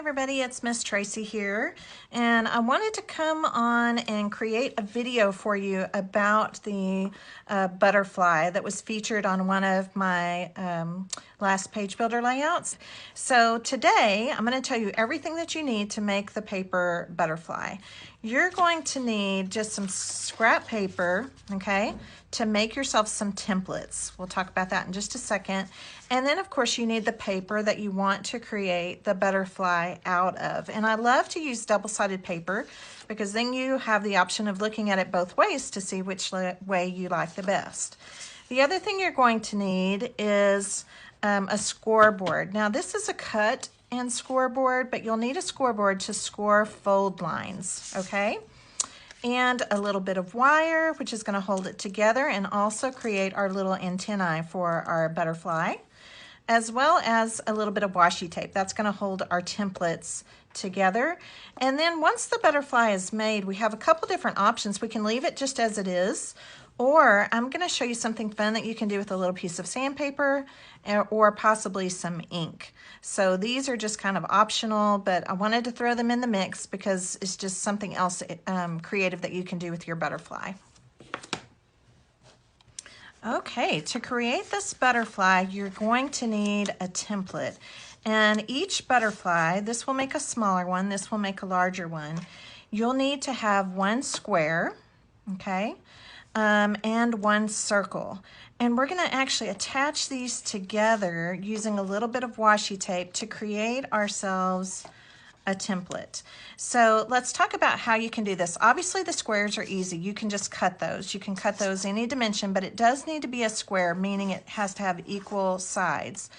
everybody, it's Miss Tracy here, and I wanted to come on and create a video for you about the butterfly that was featured on one of my last page builder layouts. So today I'm going to tell you everything that you need to make the paper butterfly. You're going to need just some scrap paper, okay, to make yourself some templates. We'll talk about that in just a second. And then of course you need the paper that you want to create the butterfly out of. And I love to use double-sided paper because then you have the option of looking at it both ways to see which way you like the best. The other thing you're going to need is a scoreboard. Now this is a cut and scoreboard, but you'll need a scoreboard to score fold lines, okay? And a little bit of wire, which is going to hold it together and also create our little antennae for our butterfly, as well as a little bit of washi tape. That's going to hold our templates together. And then once the butterfly is made, we have a couple different options. We can leave it just as it is, or I'm going to show you something fun that you can do with a little piece of sandpaper or possibly some ink. So these are just kind of optional, but I wanted to throw them in the mix because it's just something else creative that you can do with your butterfly. Okay, to create this butterfly, you're going to need a template. And each butterfly, this will make a smaller one, this will make a larger one. You'll need to have one square, okay, and one circle. And we're going to actually attach these together using a little bit of washi tape to create ourselves a template. So let's talk about how you can do this. Obviously the squares are easy. You can just cut those. You can cut those any dimension, but it does need to be a square, meaning it has to have equal sides.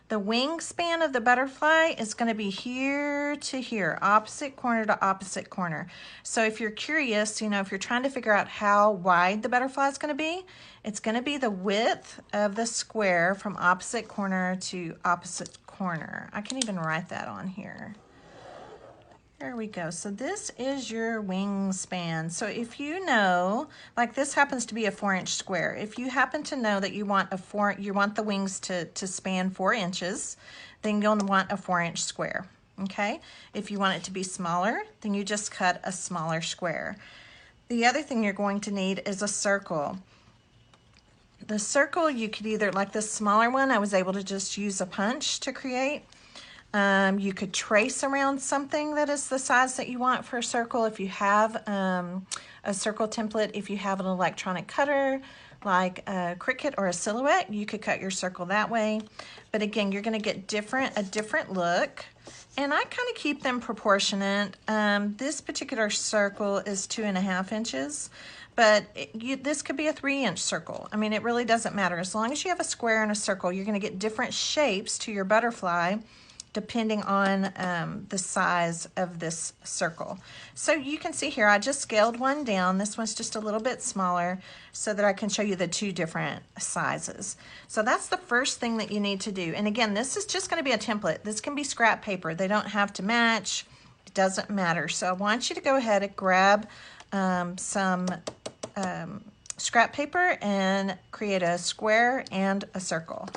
The wingspan of the butterfly is going to be here to here, opposite corner to opposite corner. So if you're curious, if you're trying to figure out how wide the butterfly is going to be, it's going to be the width of the square from opposite corner to opposite corner. I can even write that on here. There we go. So this is your wingspan. So if you know, like this happens to be a 4-inch square. If you happen to know that you want the wings to span 4 inches, then you'll want a 4-inch square. Okay. If you want it to be smaller, then you just cut a smaller square. The other thing you're going to need is a circle. The circle you could either, like this smaller one, I was able to just use a punch to create. You could trace around something that is the size that you want for a circle. If you have a circle template, if you have an electronic cutter like a Cricut or a Silhouette, you could cut your circle that way. But again, you're going to get a different look. And I kind of keep them proportionate. This particular circle is 2.5 inches, but this could be a 3-inch circle. I mean, it really doesn't matter. As long as you have a square and a circle, you're going to get different shapes to your butterfly depending on the size of this circle. So you can see here, I just scaled one down. This one's just a little bit smaller so that I can show you the two different sizes. So that's the first thing that you need to do. And again, this is just gonna be a template. This can be scrap paper. They don't have to match. It doesn't matter. So I want you to go ahead and grab some scrap paper and create a square and a circle.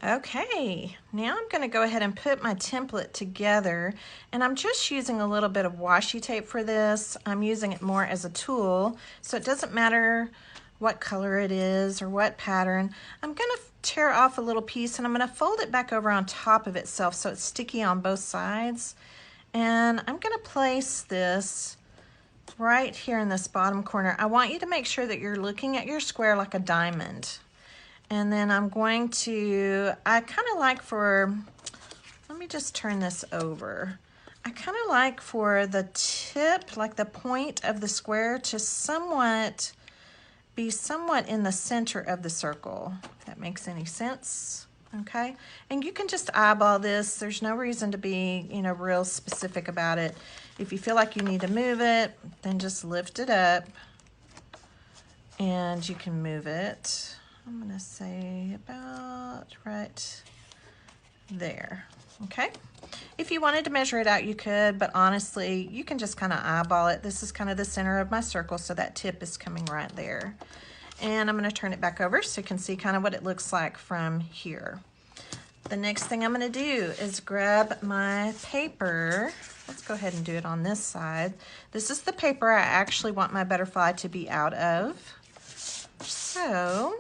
Okay, now I'm going to go ahead and put my template together, and I'm just using a little bit of washi tape for this. I'm using it more as a tool, so it doesn't matter what color it is or what pattern. I'm going to tear off a little piece and I'm going to fold it back over on top of itself so it's sticky on both sides. And I'm going to place this right here in this bottom corner. I want you to make sure that you're looking at your square like a diamond. And then I'm going to, I kind of like let me just turn this over. I kind of like for the tip, like the point of the square to be somewhat in the center of the circle, if that makes any sense. Okay, and you can just eyeball this. There's no reason to be, real specific about it. If you feel like you need to move it, then just lift it up and you can move it. I'm going to say about right there, okay? If you wanted to measure it out, you could, but honestly, you can just kind of eyeball it. This is kind of the center of my circle, so that tip is coming right there. And I'm going to turn it back over so you can see kind of what it looks like from here. The next thing I'm going to do is grab my paper. Let's go ahead and do it on this side. This is the paper I actually want my butterfly to be out of. So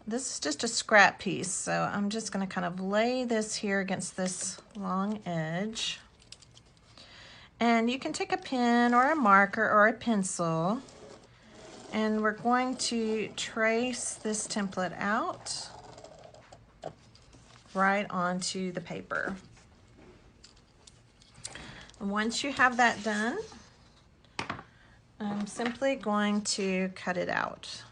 this is just a scrap piece, so I'm just going to kind of lay this here against this long edge. And you can take a pen or a marker or a pencil, and we're going to trace this template out right onto the paper. And once you have that done, I'm simply going to cut it out.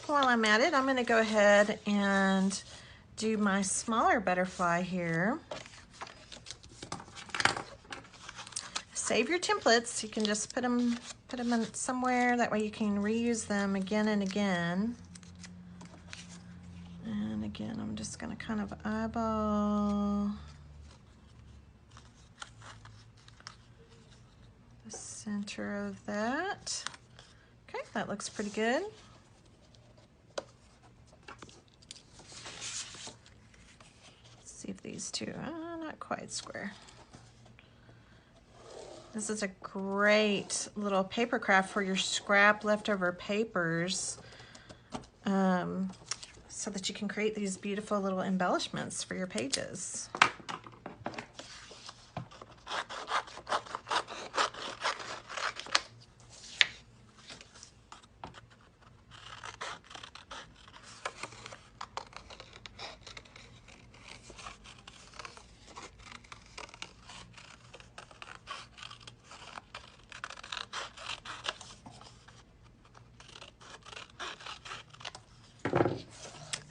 While I'm at it, I'm going to go ahead and do my smaller butterfly here. Save your templates. You can just put them in somewhere. That way you can reuse them again and again. And again, I'm just going to kind of eyeball the center of that. Okay, that looks pretty good. See if these two are not quite square. This is a great little paper craft for your scrap leftover papers, so that you can create these beautiful little embellishments for your pages.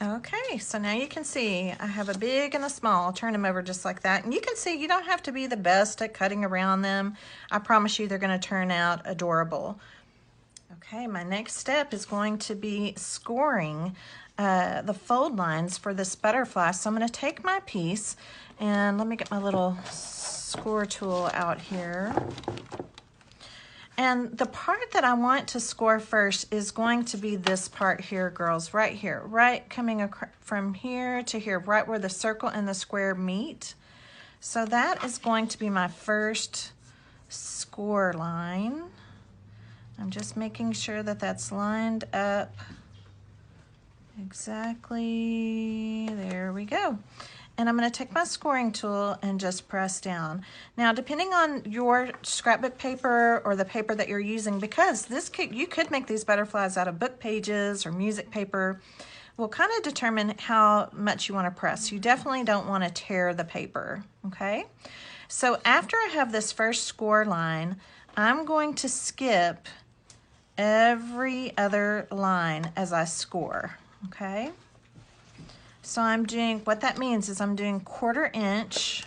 Okay, so now you can see I have a big and a small. I'll turn them over just like that. And you can see you don't have to be the best at cutting around them. I promise you they're going to turn out adorable. Okay, my next step is going to be scoring the fold lines for this butterfly. So I'm going to take my piece and let me get my little score tool out here. And the part that I want to score first is going to be this part here, girls, right here, right coming from here to here, right where the circle and the square meet. So that is going to be my first score line. I'm just making sure that that's lined up exactly. There we go. And I'm going to take my scoring tool and just press down. Now, depending on your scrapbook paper or the paper that you're using, because you could make these butterflies out of book pages or music paper, will kind of determine how much you want to press. You definitely don't want to tear the paper, okay? So after I have this first score line, I'm going to skip every other line as I score, okay? So I'm doing, what that means is I'm doing 1/4 inch.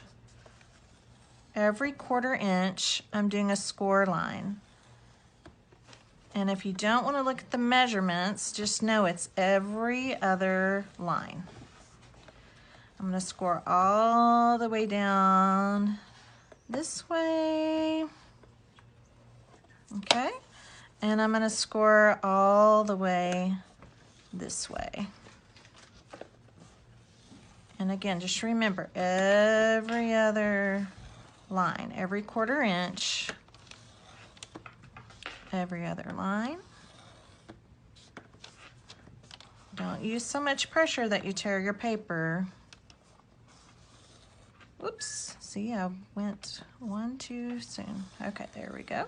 Every 1/4 inch, I'm doing a score line. And if you don't want to look at the measurements, just know it's every other line. I'm going to score all the way down this way. Okay? And I'm going to score all the way this way. And again, just remember, every other line, every 1/4 inch, every other line. Don't use so much pressure that you tear your paper. Whoops, see, I went one too soon. Okay, there we go.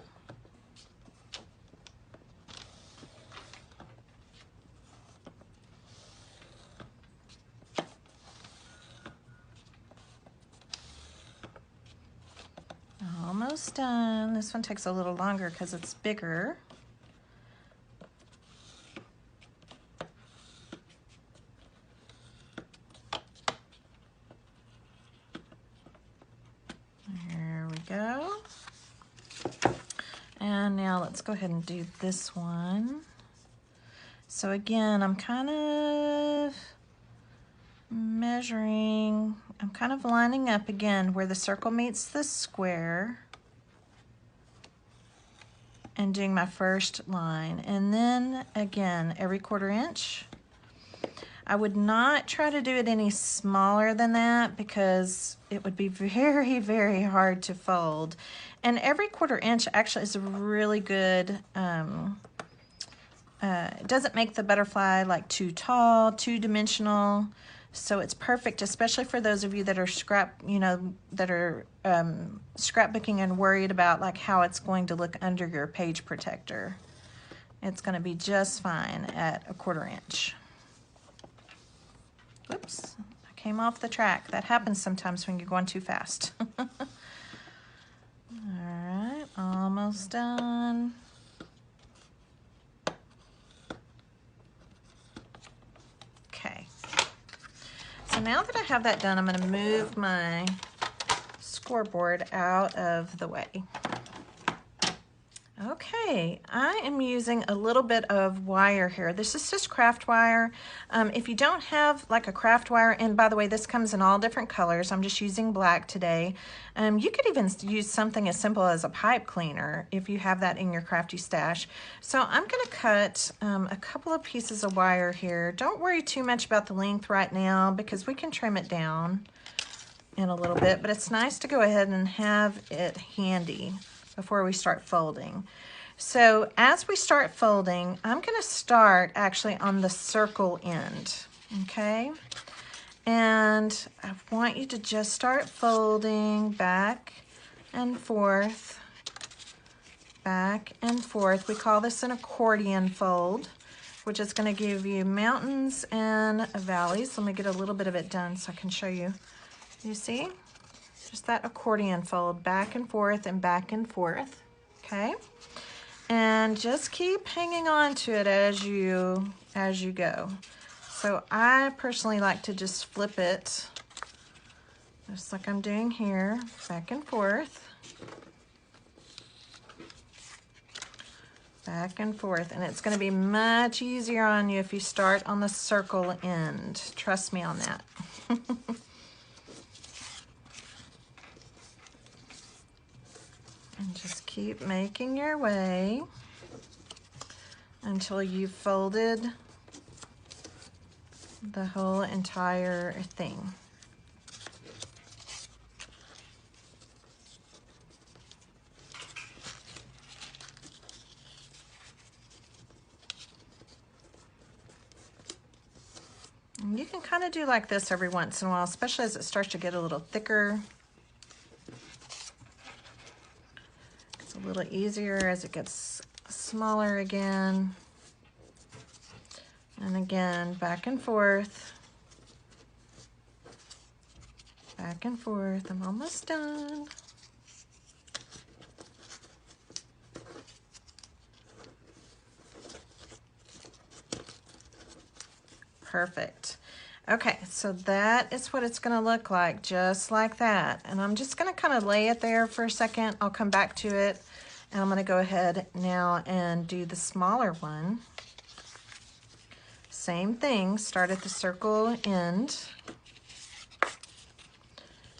Almost done. This one takes a little longer because it's bigger. There we go. And now let's go ahead and do this one. So again, I'm kind of measuring, I'm kind of lining up again where the circle meets the square and doing my first line. And then again, every 1/4 inch. I would not try to do it any smaller than that because it would be very, very hard to fold. And every 1/4 inch actually is a really good, it doesn't make the butterfly like too tall, two-dimensional. So it's perfect, especially for those of you that are scrapbooking and worried about like how it's going to look under your page protector. It's going to be just fine at a 1/4 inch. Whoops, I came off the track. That happens sometimes when you're going too fast. All right, almost done. Okay, so now that I have that done, I'm going to move my scoreboard out of the way. Okay, I am using a little bit of wire here. This is just craft wire. If you don't have like a craft wire, and by the way, this comes in all different colors. I'm just using black today. You could even use something as simple as a pipe cleaner if you have that in your crafty stash. So I'm going to cut a couple of pieces of wire here. Don't worry too much about the length right now because we can trim it down in a little bit, but it's nice to go ahead and have it handy before we start folding. So as we start folding, I'm going to start actually on the circle end, okay? And I want you to just start folding back and forth, back and forth. We call this an accordion fold, which is going to give you mountains and valleys. Let me get a little bit of it done so I can show you. You see? Just that accordion fold, back and forth and back and forth, okay? And just keep hanging on to it as you go. So I personally like to just flip it, just like I'm doing here, back and forth, back and forth. And it's gonna be much easier on you if you start on the circle end. Trust me on that. And just keep making your way until you've folded the whole entire thing. And you can kind of do like this every once in a while, especially as it starts to get a little thicker. A little easier as it gets smaller again. And again, back and forth. Back and forth. I'm almost done. Perfect. Okay, so that is what it's going to look like, just like that. And I'm just going to kind of lay it there for a second. I'll come back to it. And I'm going to go ahead now and do the smaller one. Same thing, start at the circle end.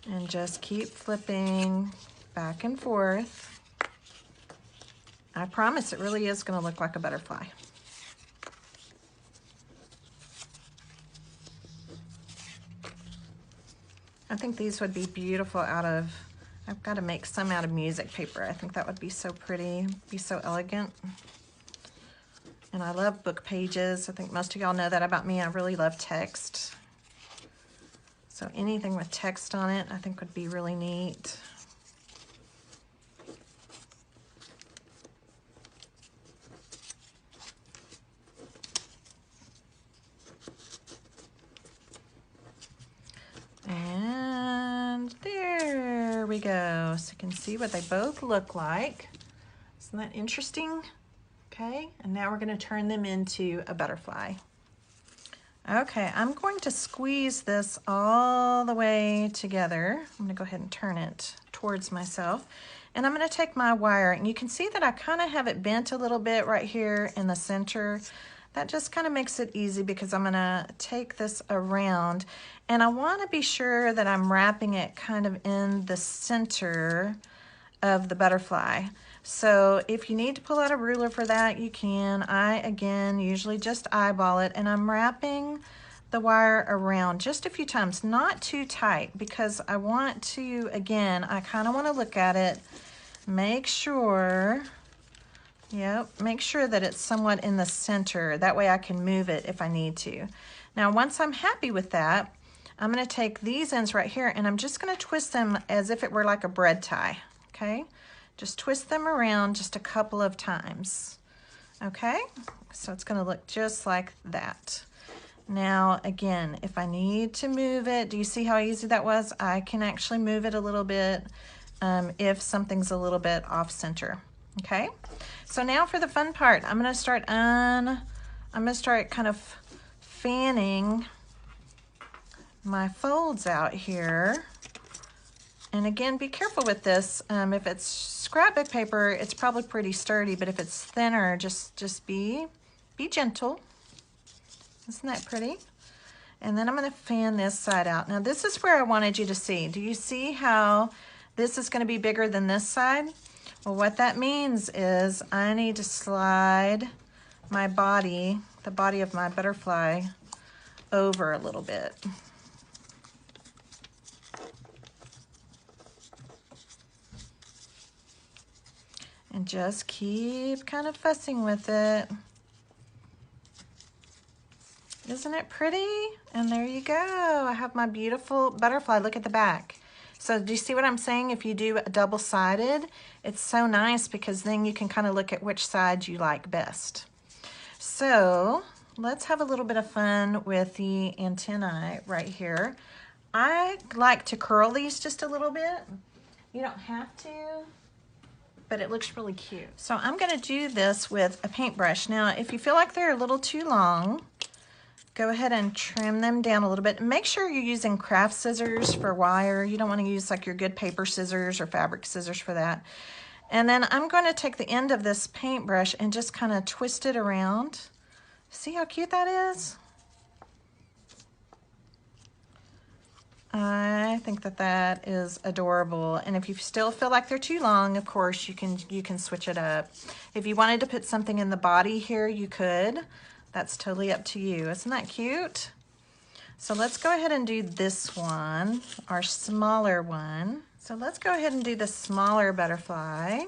And just keep flipping back and forth. I promise it really is going to look like a butterfly. I think these would be beautiful out of, I've got to make some out of music paper. I think that would be so pretty, be so elegant. And I love book pages. I think most of y'all know that about me. I really love text. So anything with text on it, I think would be really neat. And there we go. So you can see what they both look like. Isn't that interesting? Okay, and now we're going to turn them into a butterfly. Okay, I'm going to squeeze this all the way together. I'm gonna go ahead and turn it towards myself. And I'm gonna take my wire, and you can see that I kind of have it bent a little bit right here in the center. That just kind of makes it easy because I'm gonna take this around, and I wanna be sure that I'm wrapping it kind of in the center of the butterfly. So if you need to pull out a ruler for that, you can. I, again, usually just eyeball it, and I'm wrapping the wire around just a few times, not too tight, because I want to, again, I kind of want to look at it, make sure, yep, make sure that it's somewhat in the center. That way I can move it if I need to. Now, once I'm happy with that, I'm going to take these ends right here, and I'm just going to twist them as if it were like a bread tie, okay? Just twist them around just a couple of times, okay? So it's gonna look just like that. Now, again, if I need to move it, do you see how easy that was? I can actually move it a little bit if something's a little bit off center, okay? So now for the fun part, I'm gonna start kind of fanning my folds out here. And again, be careful with this. If it's scrapbook paper, it's probably pretty sturdy, but if it's thinner, just be gentle. Isn't that pretty? And then I'm gonna fan this side out. Now this is where I wanted you to see. Do you see how this is gonna be bigger than this side? Well, what that means is I need to slide my body, the body of my butterfly, over a little bit. And just keep kind of fussing with it. Isn't it pretty? And there you go. I have my beautiful butterfly. Look at the back. So do you see what I'm saying? If you do a double-sided, it's so nice because then you can kind of look at which side you like best. So let's have a little bit of fun with the antennae right here. I like to curl these just a little bit. You don't have to, but it looks really cute. So I'm gonna do this with a paintbrush. Now, if you feel like they're a little too long, go ahead and trim them down a little bit. Make sure you're using craft scissors for wire. You don't wanna use like your good paper scissors or fabric scissors for that. And then I'm gonna take the end of this paintbrush and just kind of twist it around. See how cute that is? I think that that is adorable. And if you still feel like they're too long, of course, you can switch it up. If you wanted to put something in the body here, you could. That's totally up to you. Isn't that cute? So let's go ahead and do this one, our smaller one. So let's go ahead and do the smaller butterfly.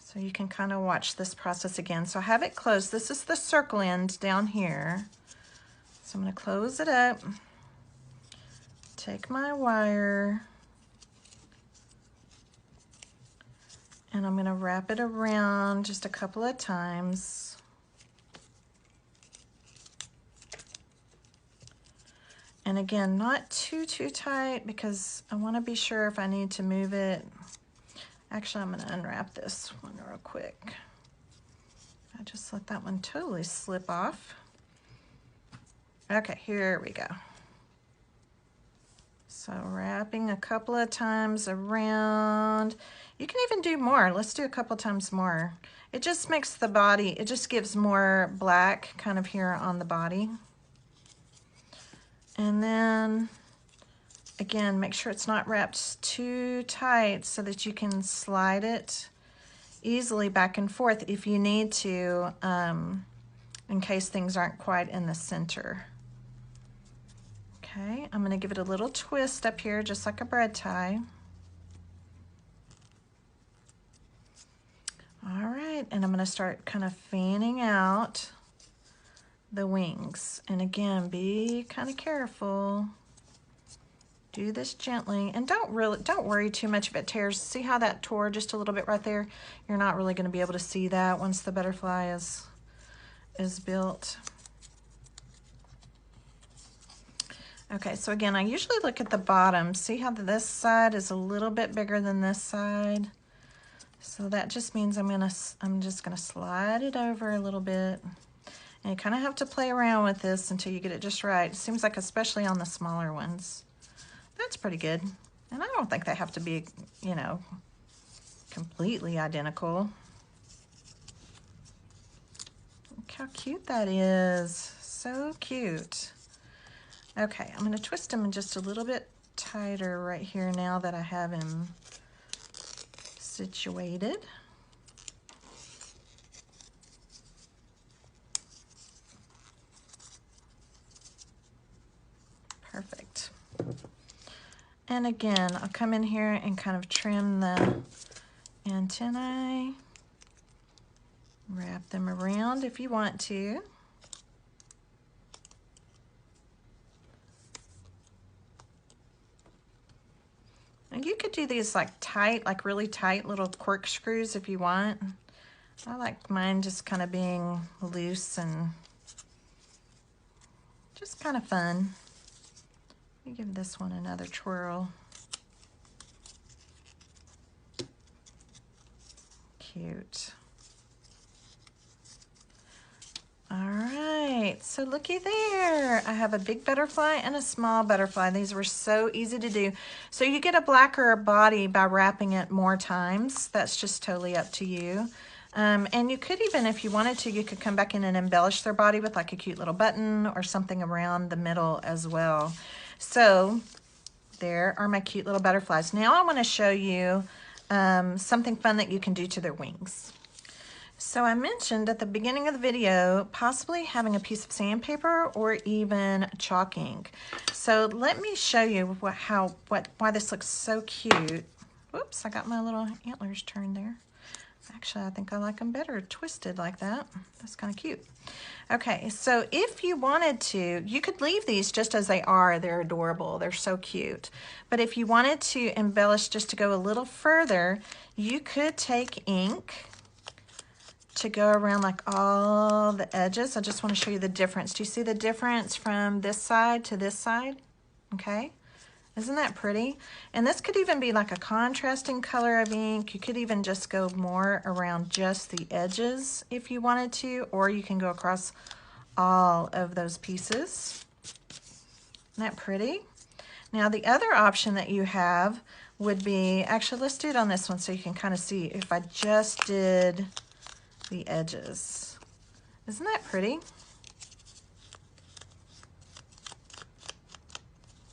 So you can kind of watch this process again. So I have it closed. This is the circle end down here. So I'm going to close it up, take my wire, and I'm going to wrap it around just a couple of times. And again, not too tight because I want to be sure if I need to move it. Actually, I'm going to unwrap this one real quick. I just let that one totally slip off. Okay, here we go. So wrapping a couple of times around. You can even do more. Let's do a couple times more. It just makes the body, it just gives more black kind of here on the body. And then, again, make sure it's not wrapped too tight so that you can slide it easily back and forth if you need to, in case things aren't quite in the center. Okay, I'm going to give it a little twist up here, just like a bread tie. All right, and I'm going to start kind of fanning out the wings. And again, be kind of careful. Do this gently, and don't worry too much if it tears. See how that tore just a little bit right there? You're not really going to be able to see that once the butterfly is built. Okay, so again, I usually look at the bottom. See how this side is a little bit bigger than this side? So that just means I'm just gonna slide it over a little bit. And you kind of have to play around with this until you get it just right. It seems like especially on the smaller ones. That's pretty good. And I don't think they have to be, you know, completely identical. Look how cute that is. So cute. Okay, I'm going to twist him just a little bit tighter right here now that I have him situated. Perfect. And again, I'll come in here and kind of trim the antennae. Wrap them around if you want to. And you could do these like tight, like really tight little corkscrews if you want. I like mine just kind of being loose and just kind of fun. Let me give this one another twirl. Cute. All right, so looky there. I have a big butterfly and a small butterfly. These were so easy to do. So you get a blacker body by wrapping it more times. That's just totally up to you. And you could even, if you wanted to, you could come back in and embellish their body with like a cute little button or something around the middle as well. So there are my cute little butterflies. Now I want to show you something fun that you can do to their wings. So I mentioned at the beginning of the video, possibly having a piece of sandpaper or even chalk ink. So let me show you why this looks so cute. Whoops, I got my little antlers turned there. Actually, I think I like them better twisted like that. That's kind of cute. Okay, so if you wanted to, you could leave these just as they are. They're adorable. They're so cute. But if you wanted to embellish just to go a little further, you could take ink to go around like all the edges. I just want to show you the difference. Do you see the difference from this side to this side? Okay. Isn't that pretty? And this could even be like a contrasting color of ink. You could even just go more around just the edges if you wanted to, or you can go across all of those pieces. Isn't that pretty? Now the other option that you have would be, actually let's do it on this one so you can kind of see if I just did the edges. Isn't that pretty?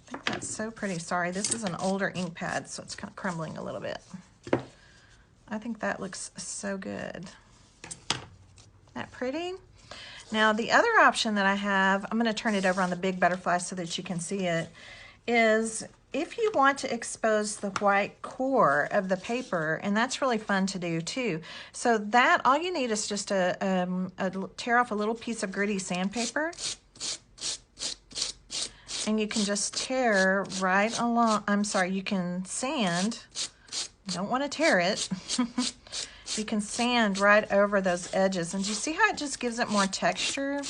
I think that's so pretty. Sorry, this is an older ink pad, so it's kind of crumbling a little bit. I think that looks so good. Isn't that pretty? Now the other option that I have, I'm going to turn it over on the big butterfly so that you can see it, is if you want to expose the white core of the paper, and that's really fun to do too. So that, all you need is just tear off a little piece of gritty sandpaper, and you can just tear right along, you can sand, don't want to tear it. You can sand right over those edges, and do you see how it just gives it more texture?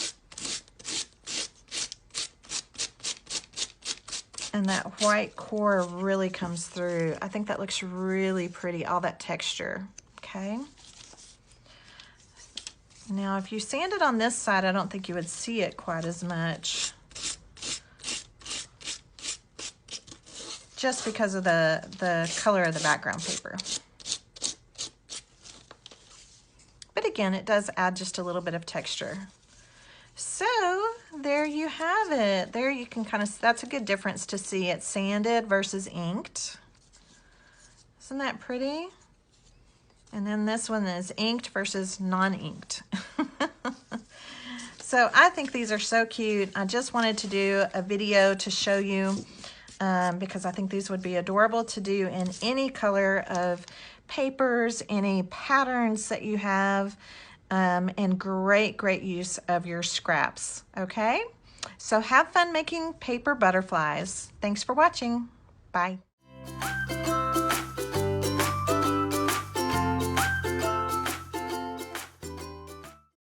And that white core really comes through. I think that looks really pretty, all that texture, okay? Now, if you sand it on this side, I don't think you would see it quite as much. Just because of the color of the background paper. But again, it does add just a little bit of texture. So there you have it. There you can kind of, that's a good difference to see it sanded versus inked. Isn't that pretty? And then this one is inked versus non-inked. So I think these are so cute. I just wanted to do a video to show you because I think these would be adorable to do in any color of papers, any patterns that you have. And great use of your scraps, okay? So have fun making paper butterflies. Thanks for watching. Bye.